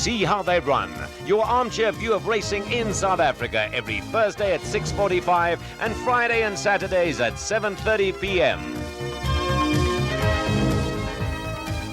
See how they run. Your armchair view of racing in South Africa every Thursday at 6:45 and Friday and Saturdays at 7:30 p.m.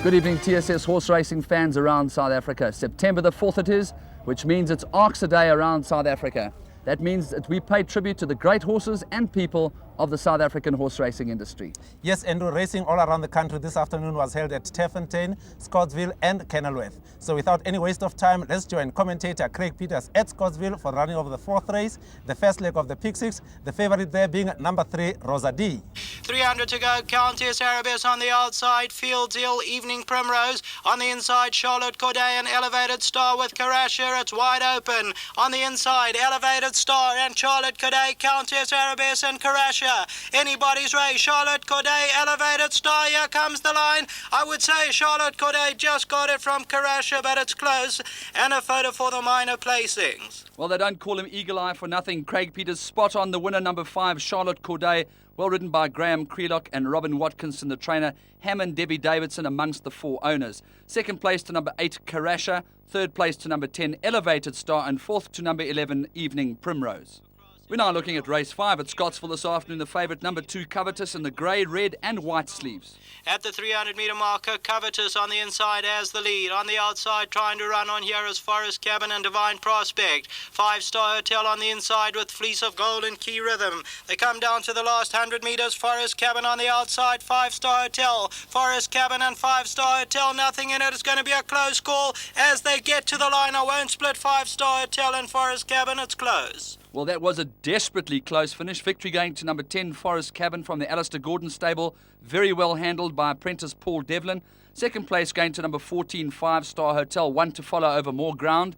Good evening, TSS horse racing fans around South Africa. September the 4th it is, which means it's ARCSA Day around South Africa. That means that we pay tribute to the great horses and people of the South African horse racing industry. Yes, and racing all around the country this afternoon was held at Turffontein, Scottsville and Kenilworth. So without any waste of time, let's join commentator Craig Peters at Scottsville for running of the fourth race, the first leg of the Pick Six, the favourite there being number 3, Rosa D. 300 to go, Countess Arabesque on the outside, Fields Hill, Evening Primrose. On the inside, Charlotte Corday and Elevated Star with Karasher. It's wide open. On the inside, Elevated Star and Charlotte Corday, Countess Arabesque and Karasher. Anybody's race, Charlotte Corday, Elevated Star, here comes the line. I would say Charlotte Corday just got it from Karasher, but it's close. And a photo for the minor placings. Well, they don't call him Eagle Eye for nothing. Craig Peters spot on the winner, number 5, Charlotte Corday. Well ridden by Graham Creelock and Robin Watkinson, the trainer. Hammond Debbie Davidson amongst the 4 owners. Second place to number 8, Karasher. Third place to number 10, Elevated Star. And fourth to number 11, Evening Primrose. We're now looking at race 5 at Scottsville this afternoon. The favourite, number 2, Covetous, in the grey, red and white sleeves. At the 300-metre marker, Covetous on the inside has the lead. On the outside, trying to run on here is Forest Cabin and Divine Prospect. 5-Star Hotel on the inside with Fleece of Gold and Key Rhythm. They come down to the last 100 metres. Forest Cabin on the outside, 5-Star Hotel. Forest Cabin and 5-Star Hotel, nothing in it. It's going to be a close call as they get to the line. I won't split 5-Star Hotel and Forest Cabin. It's close. Well, that was a desperately close finish. Victory going to number 10, Forest Cabin from the Alistair Gordon stable. Very well handled by apprentice Paul Devlin. Second place going to number 14, 5-Star Hotel. 1 to follow over more ground.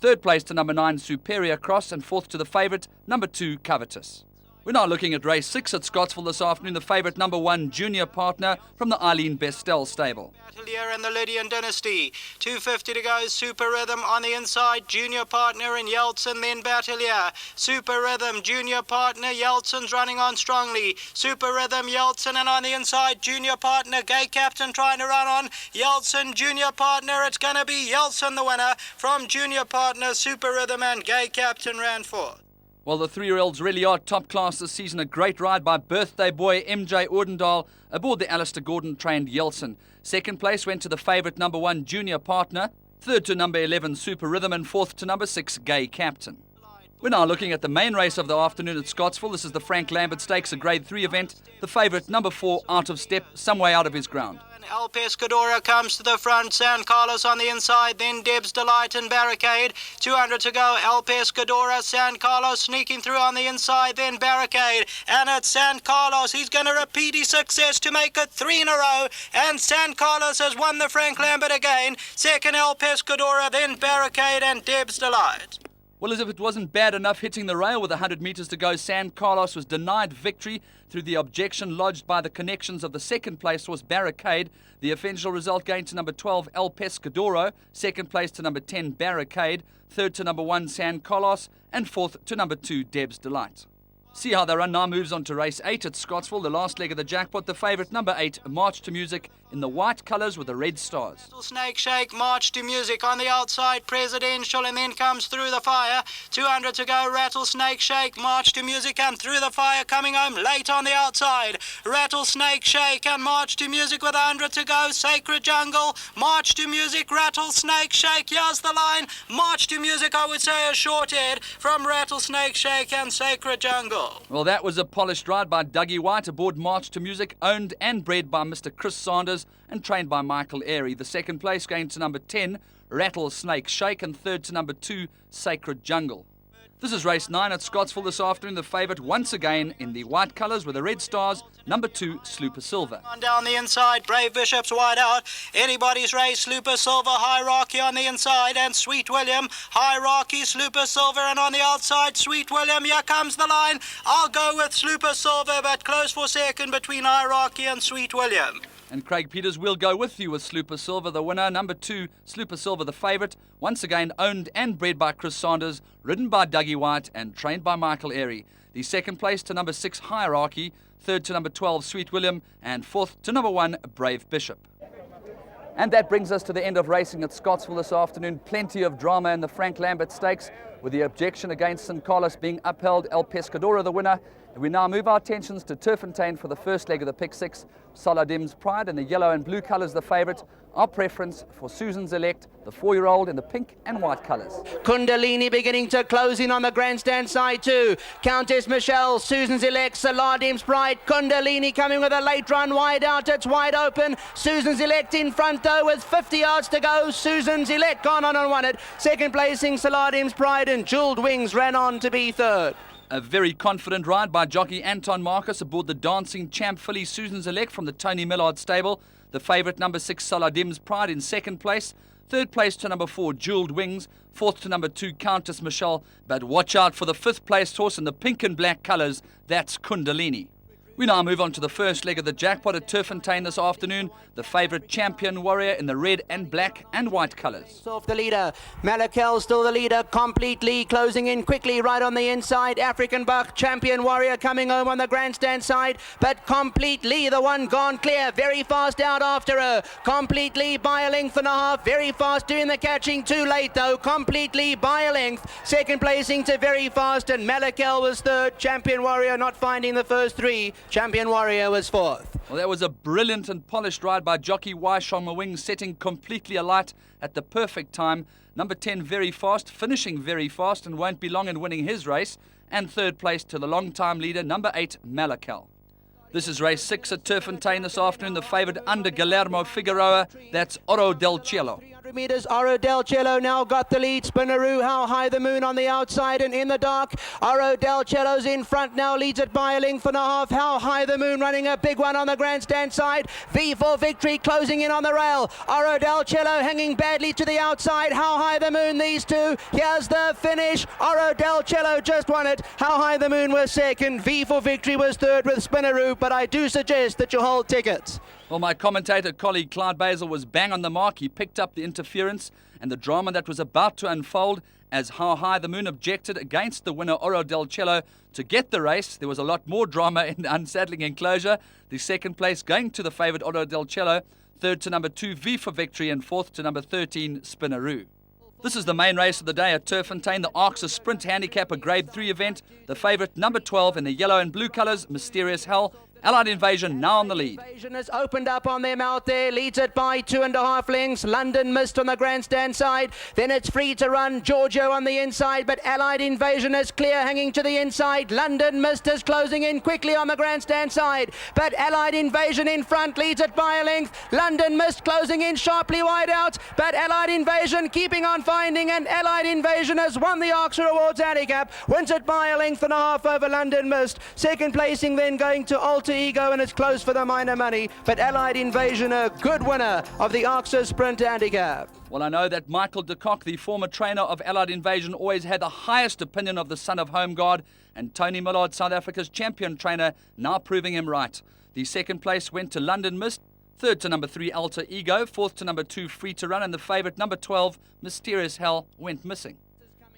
Third place to number 9, Superior Cross. And fourth to the favourite, number 2, Covetous. We're now looking at race 6 at Scottsville this afternoon. The favourite, number 1, Junior Partner from the Eileen Bestel stable. Atelier and the Lydian Dynasty. 250 to go, Super Rhythm on the inside, Junior Partner and Yeltsin, then Battelier. Super Rhythm, Junior Partner, Yeltsin's running on strongly. Super Rhythm, Yeltsin, and on the inside, Junior Partner, Gay Captain trying to run on. Yeltsin, Junior Partner, it's going to be Yeltsin the winner from Junior Partner, Super Rhythm, and Gay Captain ran fourth. Well, the 3-year-olds really are top class this season. A great ride by birthday boy MJ Ordendahl aboard the Alistair Gordon trained Yeltsin. Second place went to the favourite, number 1, Junior Partner. Third to number 11, Super Rhythm. And fourth to number 6, Gay Captain. We're now looking at the main race of the afternoon at Scottsville. This is the Frank Lambert Stakes, a Grade 3 event. The favourite, number 4, Out of Step, some way out of his ground. El Pescadora comes to the front, San Carlos on the inside, then Deb's Delight and Barricade. 200 to go, El Pescadora, San Carlos sneaking through on the inside, then Barricade. And it's San Carlos, he's going to repeat his success to make it 3 in a row. And San Carlos has won the Frank Lambert again. Second, El Pescadora, then Barricade and Deb's Delight. Well, as if it wasn't bad enough hitting the rail with 100 metres to go, San Carlos was denied victory through the objection lodged by the connections of the second place was Barricade. The official result going to number 12, El Pescadoro. Second place to number 10, Barricade. Third to number 1, San Carlos. And fourth to number 2, Deb's Delight. See how they run now moves on to race 8 at Scottsville, the last leg of the jackpot. The favourite, number 8, March to Music, in the white colours with the red stars. Snake Shake, March to Music on the outside, Presidential, and then comes Through the Fire. 200 to go, Rattlesnake Shake, March to Music, and Through the Fire coming home late on the outside. Rattlesnake Shake and March to Music with 100 to go, Sacred Jungle, March to Music, Rattlesnake Shake, here's the line. March to Music, I would say a short head from Rattlesnake Shake and Sacred Jungle. Well, that was a polished ride by Dougie White aboard March to Music, owned and bred by Mr. Chris Sanders and trained by Michael Airy. The second place going to number 10, Rattlesnake Shake, and third to number 2, Sacred Jungle. This is race 9 at Scottsville this afternoon. The favourite once again in the white colours with the red stars, number 2, Slooper Silver. On down the inside, Brave Bishop's wide out. Anybody's race, Slooper Silver, Hierarchy on the inside, and Sweet William. Hierarchy, Slooper Silver, and on the outside, Sweet William. Here comes the line. I'll go with Slooper Silver, but close for second between Hierarchy and Sweet William. And Craig Peters will go with you with Slooper Silver, the winner. Number 2, Slooper Silver, the favourite. Once again owned and bred by Chris Sanders, ridden by Dougie White and trained by Michael Airy. The second place to number 6, Hierarchy. Third to number 12, Sweet William. And fourth to number 1, Brave Bishop. And that brings us to the end of racing at Scottsville this afternoon. Plenty of drama in the Frank Lambert Stakes, with the objection against St. Carlos being upheld. El Pescador the winner. And we now move our attentions to Turffontein for the first leg of the pick six. Saladim's Pride in the yellow and blue colours the favourite. Our preference for Susan's Elect, the 4-year-old, in the pink and white colours. Kundalini beginning to close in on the grandstand side too. Countess Michelle, Susan's Elect, Saladim's Pride. Kundalini coming with a late run wide out. It's wide open. Susan's Elect in front though with 50 yards to go. Susan's Elect gone on and won it. Second placing Saladim's Pride, and Jeweled Wings ran on to be third. A very confident ride by jockey Anton Marcus aboard the dancing champ filly Susan's Elect from the Tony Millard stable. The favourite number 6 Saladim's Pride in second place. Third place to number 4 Jeweled Wings. Fourth to number 2 Countess Michelle. But watch out for the fifth place horse in the pink and black colours. That's Kundalini. We now move on to the first leg of the jackpot at Turffontein this afternoon. The favourite Champion Warrior in the red and black and white colours. Off the leader. Malakel still the leader, completely closing in quickly right on the inside. African Buck, Champion Warrior coming home on the grandstand side, but completely the one gone clear. Very fast out after her. Completely by a length and a half. Very fast doing the catching. Too late though. Completely by a length. Second placing to Very Fast, and Malakel was third. Champion Warrior not finding the first three. Champion Warrior was fourth. Well, that was a brilliant and polished ride by jockey Waishong Mawing, setting completely alight at the perfect time. Number 10, Very Fast, finishing very fast and won't be long in winning his race. And third place to the long-time leader, number 8, Malakel. This is race 6 at Turffontein this afternoon. The favourite under Guillermo Figueroa, that's Oro del Cielo. 300 metres, Oro del Cielo now got the lead. Spinaroo, How High the Moon on the outside and in the dark. Oro del Cielo's in front now, leads it by a length and a half. How High the Moon running a big one on the grandstand side. V for Victory closing in on the rail. Oro del Cielo hanging badly to the outside. How High the Moon, these two. Here's the finish. Oro del Cielo just won it. How High the Moon was second. V for Victory was third with Spinaroo, but I do suggest that you hold tickets. Well, my commentator colleague Clyde Basil was bang on the mark. He picked up the interference and the drama that was about to unfold as How High the Moon objected against the winner Oro del Cielo to get the race. There was a lot more drama in the unsaddling enclosure. The second place going to the favourite Oro del Cielo, third to number 2 V for Victory, and fourth to number 13 Spinaroo. This is the main race of the day at Turffontein, the Arxa Sprint Handicap, a Grade 3 event. The favourite number 12 in the yellow and blue colours, Mysterious Hell. Allied Invasion now on the lead. Invasion has opened up on them out there, leads it by 2.5 lengths. London Mist on the grandstand side, then it's free to run. Giorgio on the inside, but Allied Invasion is clear, hanging to the inside. London Mist is closing in quickly on the grandstand side, but Allied Invasion in front, leads it by a length. London Mist closing in sharply wide out, but Allied Invasion keeping on finding, and Allied Invasion has won the Arxa Awards handicap, wins it by a length and a half over London Mist. Second placing then going to Alter Ego, and it's close for the minor money, but Allied Invasion a good winner of the Arxa Sprint Handicap. Well, I know that Michael de Kock, the former trainer of Allied Invasion, always had the highest opinion of the son of Home Guard, and Tony Millard, South Africa's champion trainer, now proving him right. The second place went to London Mist, third to number 3 Alter Ego, fourth to number 2 Free to Run, and the favourite number 12 Mysterious Hell went missing.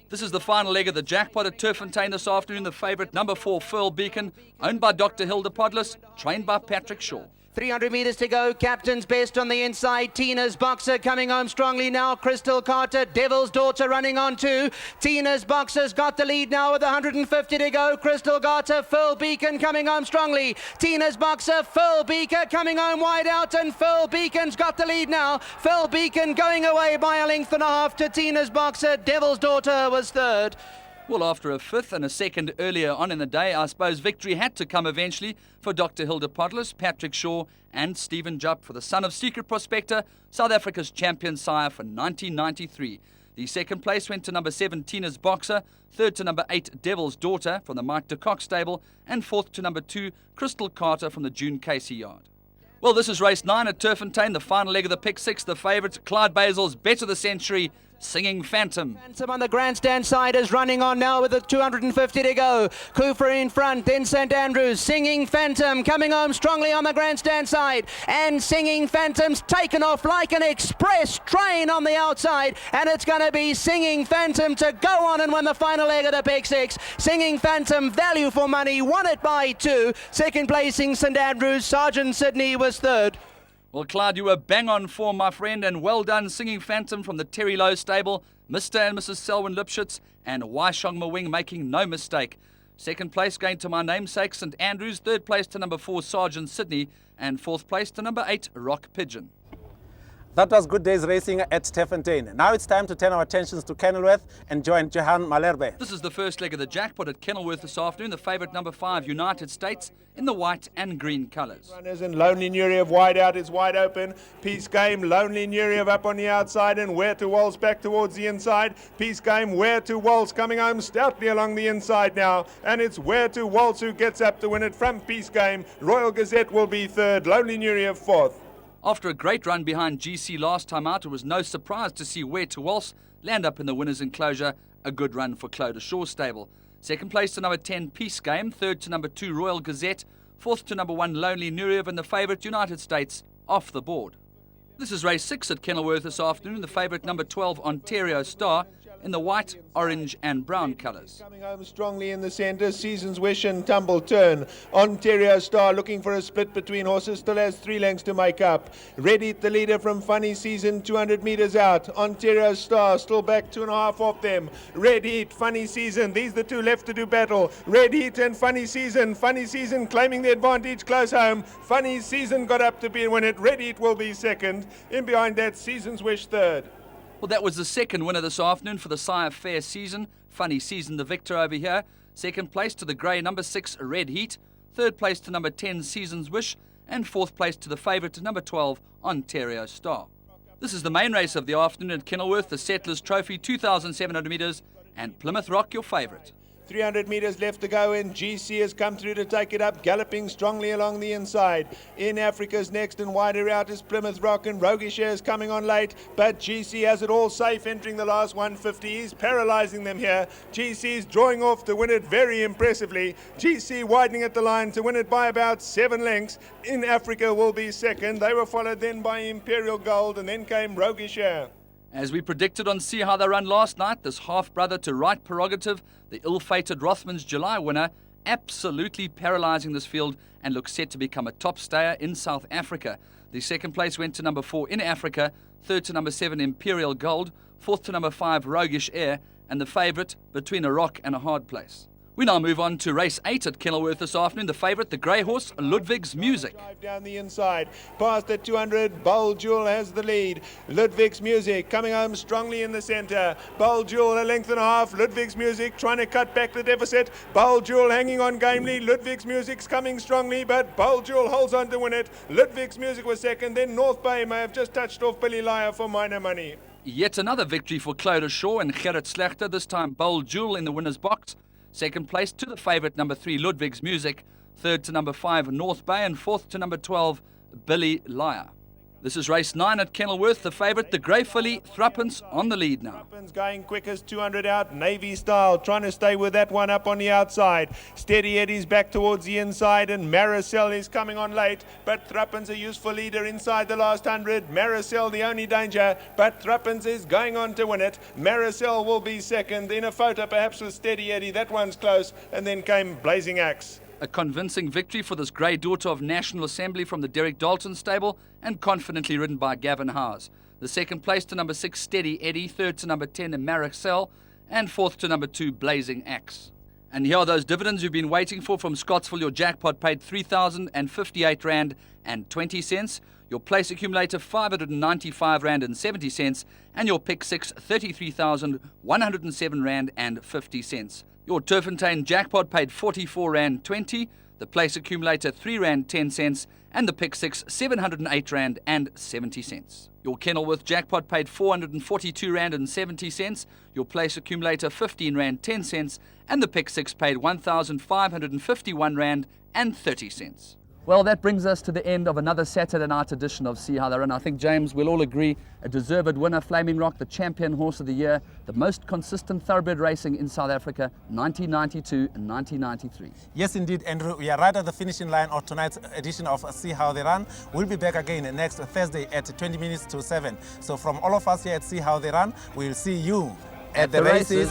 This is the final leg of the jackpot at Turffontein this afternoon. The favourite number 4 Pearl Beacon, owned by Dr. Hilda Podlis, trained by Patrick Shaw. 300 metres to go, Captain's Best on the inside. Tina's Boxer coming home strongly now. Crystal Carter, Devil's Daughter running on too. Tina's Boxer's got the lead now with 150 to go. Crystal Carter, Phil Beacon coming home strongly. Tina's Boxer, Phil Beacon coming home wide out, and Phil Beacon's got the lead now. Phil Beacon going away by a length and a half to Tina's Boxer. Devil's Daughter was third. Well, after a fifth and a second earlier on in the day, I suppose victory had to come eventually for Dr. Hilda Podlis, Patrick Shaw and Stephen Jupp for the son of Secret Prospector, South Africa's champion sire for 1993. The second place went to number 7 Tina's Boxer, third to number 8 Devil's Daughter from the Mike de Kock stable, and fourth to number 2 Crystal Carter from the June Casey yard. Well, this is race 9 at Turffontein, the final leg of the pick 6. The favourite, Clyde Basil's Bet of the Century, Singing Phantom. Phantom on the grandstand side is running on now with the 250 to go. Cooper in front, then St Andrews. Singing Phantom coming home strongly on the grandstand side, and Singing Phantom's taken off like an express train on the outside, and it's going to be Singing Phantom to go on and win the final leg of the pick 6. Singing Phantom, value for money, won it by 2. Second placing St Andrews. Sergeant Sydney was third. Well, Clyde, you were bang on form, my friend, and well done singing Phantom from the Terry Lowe stable, Mr. and Mrs. Selwyn Lipschitz, and Waishong Mawing making no mistake. Second place going to my namesake, St. Andrews. Third place to number 4, Sergeant Sydney. And fourth place to number 8, Rock Pigeon. That was good days racing at Turffontein. Now it's time to turn our attentions to Kenilworth and join Johan Malherbe. This is the first leg of the jackpot at Kenilworth this afternoon. The favourite number 5, United States, in the white and green colours. Runners and Lonely Nureyev wide out is wide open. Peace Game, Lonely Nureyev up on the outside and Where to Waltz back towards the inside. Peace Game, Where to Waltz coming home stoutly along the inside now. And it's Where to Waltz who gets up to win it from Peace Game. Royal Gazette will be third, Lonely Nureyev fourth. After a great run behind GC last time out, it was no surprise to see Where to Waltz land up in the winner's enclosure. A good run for Clodagh Shaw stable. Second place to number 10, Peace Game. Third to number 2, Royal Gazette. Fourth to number 1, Lonely Nureyev, and the favourite, United States, off the board. This is race 6 at Kenilworth this afternoon. The favourite, number 12, Ontario Star, in the white, orange and brown colours. Coming home strongly in the centre, Season's Wish and Tumble Turn. Ontario Star looking for a split between horses, still has 3 lengths to make up. Red Heat the leader from Funny Season, 200 metres out. Ontario Star still back 2.5 off them. Red Heat, Funny Season, these the two left to do battle. Red Heat and Funny Season claiming the advantage close home. Funny Season got up to be and win it. Red Heat will be second. In behind that, Season's Wish third. Well, that was the second winner this afternoon for the Sire Fair season. Funny Season, the victor over here. Second place to the grey number 6, Red Heat. Third place to number 10, Season's Wish. And fourth place to the favourite, number 12, Ontario Star. This is the main race of the afternoon at Kenilworth, the Settlers Trophy, 2,700 metres, and Plymouth Rock, your favourite. 300 metres left to go and GC has come through to take it up, galloping strongly along the inside. In Africa's next and wider out is Plymouth Rock, and Rogish is coming on late, but GC has it all safe entering the last 150. He's paralysing them here. GC's drawing off to win it very impressively. GC widening at the line to win it by about 7 lengths. In Africa will be second. They were followed then by Imperial Gold, and then came Rogish Air. As we predicted on See How They Run last night, this half-brother to Right Prerogative, the ill-fated Rothmans July winner, absolutely paralysing this field and looks set to become a top stayer in South Africa. The second place went to number 4 in Africa, third to number 7 Imperial Gold, fourth to number 5 Rogish Air, and the favourite between a rock and a hard place. We now move on to race 8 at Kenilworth this afternoon. The favourite, the grey horse, Ludwig's Music. Drive down the inside, past at 200, Bold Jewel has the lead. Ludwig's Music coming home strongly in the centre. Bold Jewel a length and a half. Ludwig's Music trying to cut back the deficit. Bold Jewel hanging on gamely. Ludwig's Music's coming strongly, but Bold Jewel holds on to win it. Ludwig's Music was second. Then North Bay may have just touched off Billy Liar for minor money. Yet another victory for Clodagh Shaw and Gerrit Slechter, this time Bold Jewel in the winner's box. Second place to the favourite, number 3, Ludwig's Music. Third to number 5, North Bay. And fourth to number 12, Billy Liar. This is race 9 at Kenilworth. The favourite, the grey filly, Thruppence, on the lead now. Thruppence going quickest, 200 out, Navy style, trying to stay with that one up on the outside. Steady Eddie's back towards the inside, and Maricel is coming on late, but Thruppence a useful leader inside the last 100. Maricel the only danger, but Thruppence is going on to win it. Maricel will be second, in a photo perhaps with Steady Eddie, that one's close, and then came Blazing Axe. A convincing victory for this grey daughter of National Assembly from the Derek Dalton stable and confidently ridden by Gavin Howes. The second place to number 6, Steady Eddie, third to number 10, Maricel, and fourth to number 2, Blazing Axe. And here are those dividends you've been waiting for from Scottsville. Your jackpot paid R3,058.20. Your place accumulator R595.70, and your pick 6 R33,107.50. Your Turffontein jackpot paid R44.20, the place accumulator R3.10, and the pick 6 R708.70. Your Kenilworth jackpot paid R442.70, your place accumulator R15.10, and the pick 6 paid R1,551.30. Well, that brings us to the end of another Saturday night edition of See How They Run. I think, James, we'll all agree, a deserved winner, Flaming Rock, the champion horse of the year, the most consistent thoroughbred racing in South Africa, 1992 and 1993. Yes, indeed, Andrew. We are right at the finishing line of tonight's edition of See How They Run. We'll be back again next Thursday at 20 minutes to 7. So from all of us here at See How They Run, we'll see you at the races.